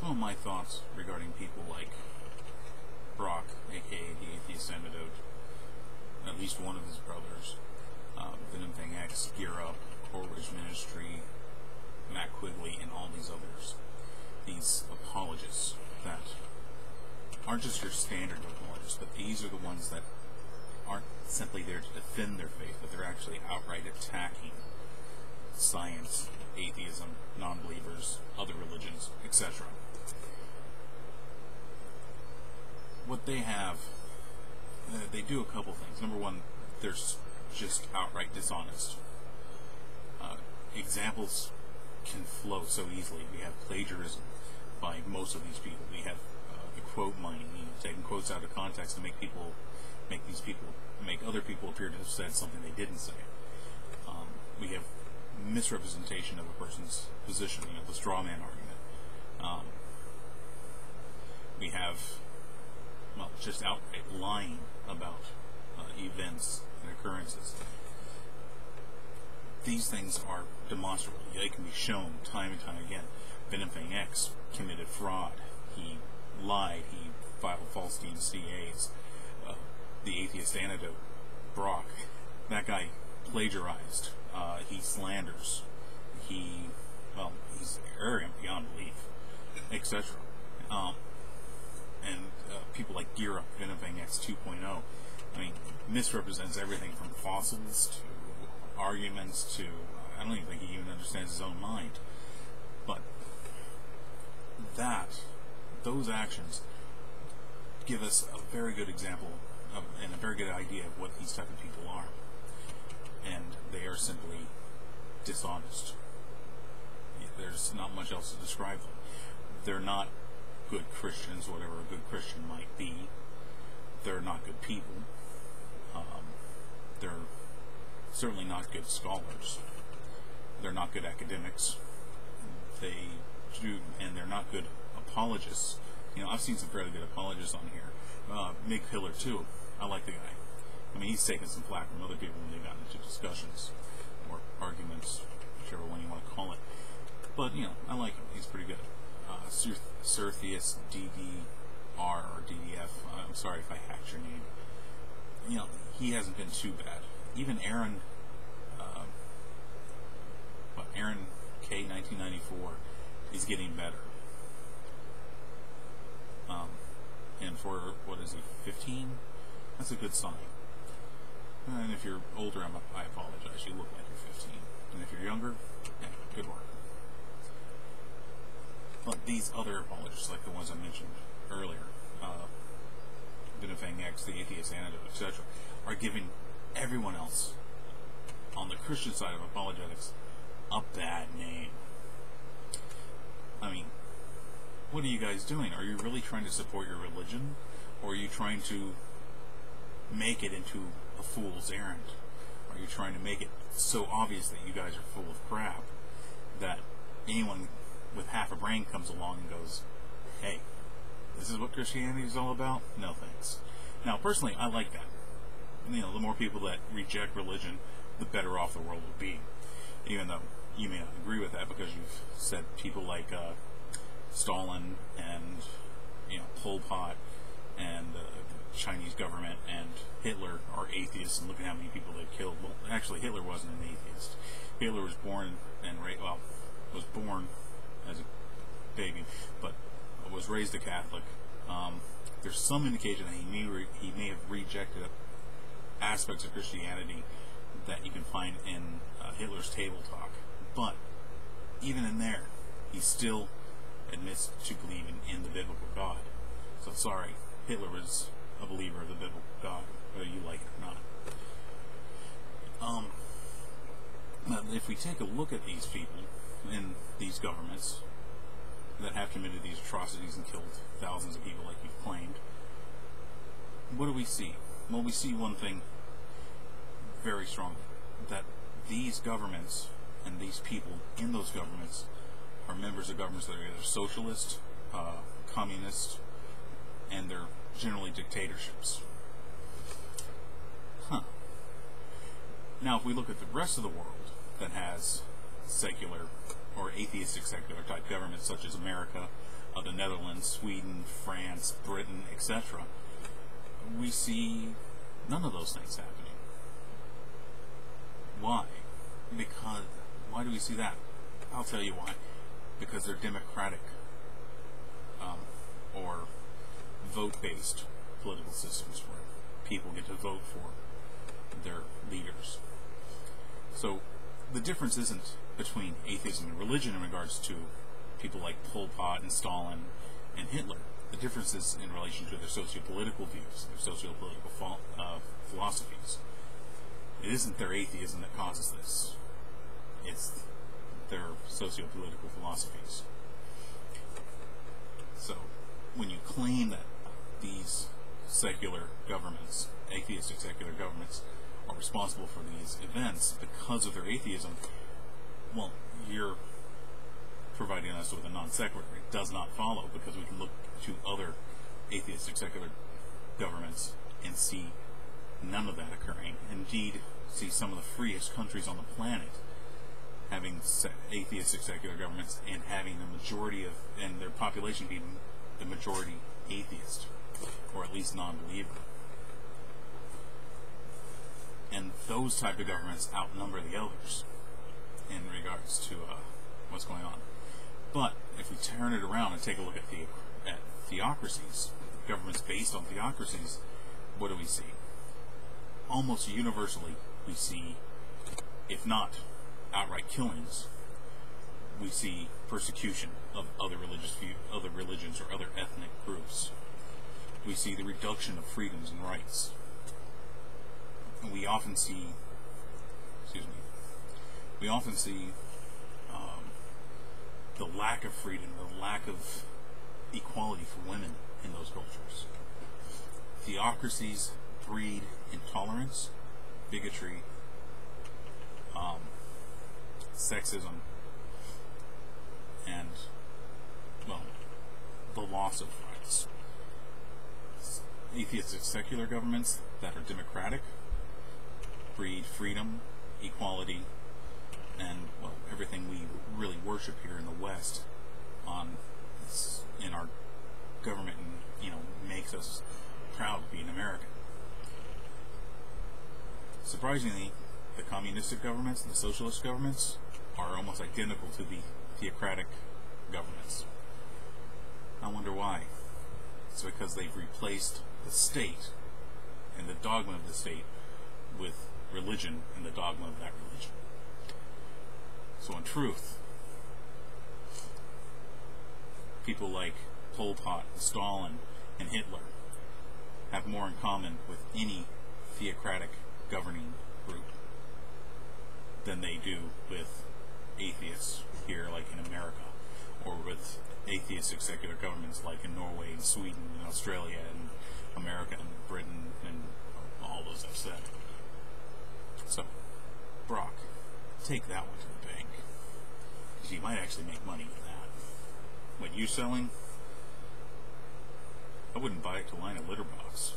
some of my thoughts regarding people like Brock, aka the Atheist Antidote, at least one of his brothers, Venom Thing X, Gear Up, Coleridge Ministry, Matt Quigley, and all these others. These apologists that aren't just your standard apologists, but these are the ones that aren't simply there to defend their faith, but they're actually outright attacking science, atheism, non-believers, other religions, etc. What they have, they do a couple things. Number one, they're just outright dishonest. Examples can flow so easily. We have plagiarism by most of these people. We have the quote mining, taking quotes out of context to make other people appear to have said something they didn't say. We have misrepresentation of a person's position, the straw man argument. We have, just outright lying about events and occurrences. These things are demonstrable. They can be shown time and time again. Venom Thing X committed fraud. He lied. He filed false DCAs. The Atheist Antidote, Brock, that guy plagiarized. He slanders. He's arrogant beyond belief, etc. And people like Gear Up, Venom Thing X 2.0, misrepresents everything from fossils to arguments to, I don't even think he even understands his own mind. But those actions give us a very good example and a very good idea of what these type of people are. And they are simply dishonest. There's not much else to describe them. They're not good Christians, whatever a good Christian might be. They're not good people. They're certainly not good scholars. They're not good academics. They're not good apologists. I've seen some fairly good apologists on here. Mig Pillar too. I like the guy. He's taken some flack from other people when they've gotten into discussions or arguments, whichever one you want to call it. But I like him. He's pretty good. Surtheus DDR or DDF. I'm sorry if I hacked your name. He hasn't been too bad. Even Aaron K 1994 is getting better. And for, 15? That's a good sign. And if you're older, I apologize. You look like you're 15. And if you're younger, yeah, good work. But these other apologists, like the ones I mentioned earlier, Venom Thing X, the Atheist Antidote, etc., are giving everyone else on the Christian side of apologetics a bad name. What are you guys doing? Are you really trying to support your religion? Or are you trying to make it into a fool's errand? Are you trying to make it so obvious that you guys are full of crap that anyone with half a brain comes along and goes, hey, this is what Christianity is all about? No thanks. Now, personally, I like that. The more people that reject religion, the better off the world will be. Even though you may not agree with that because you've said people like Stalin and Pol Pot and the Chinese government and Hitler are atheists, and look at how many people they've killed. Well, actually, Hitler wasn't an atheist. Hitler was born was born as a baby, but was raised a Catholic. There's some indication that he may have rejected aspects of Christianity that you can find in Hitler's Table Talk. But even in there, he still admits to believing in the biblical God. So sorry, Hitler was a believer of the biblical God, whether you like it or not. If we take a look at these people in these governments that have committed these atrocities and killed thousands of people like you've claimed, what do we see? Well, we see one thing very strongly, that these governments and these people in those governments are members of governments that are either socialist, communist, and they're generally dictatorships. Now, if we look at the rest of the world that has secular or atheistic secular type governments such as America, the Netherlands, Sweden, France, Britain, etc., we see none of those things happening. Why? Because, why do we see that? I'll tell you why. Because they're democratic or vote-based political systems where people get to vote for their leaders. So the difference isn't between atheism and religion in regards to people like Pol Pot and Stalin and Hitler. The difference is in relation to their socio-political views, their socio-political philosophies. It isn't their atheism that causes this. It's their socio-political philosophies. So, when you claim that these secular governments, atheistic secular governments, are responsible for these events because of their atheism, well, you're providing us with a non sequitur. It does not follow, because we can look to other atheistic secular governments and see none of that occurring. Indeed, see some of the freest countries on the planet having atheistic secular governments and having the majority of, and their population being the majority atheist, or at least non-believer. And those type of governments outnumber the others in regards to what's going on. But if we turn it around and take a look at theocracies, governments based on theocracies, what do we see? Almost universally, we see, if not outright killings, we see persecution of other other religions or other ethnic groups. We see the reduction of freedoms and rights. And we often see, the lack of freedom, the lack of equality for women in those cultures. Theocracies breed intolerance, bigotry, sexism, and, well, the loss of rights. Atheistic secular governments that are democratic breed freedom, equality, and, well, everything we really worship here in the West in our government, and, makes us proud to be an American. Surprisingly, the communistic governments and the socialist governments are almost identical to the theocratic governments. I wonder why. It's because they've replaced the state and the dogma of the state with religion and the dogma of that religion. So in truth, people like Pol Pot, Stalin, and Hitler have more in common with any theocratic governing group than they do with atheists here, like in America, or with atheistic secular governments like in Norway and Sweden and Australia and America and Britain and all those I've said. So, Brock, take that one to the bank, because you might actually make money with that. What you selling, I wouldn't buy it to line a litter box.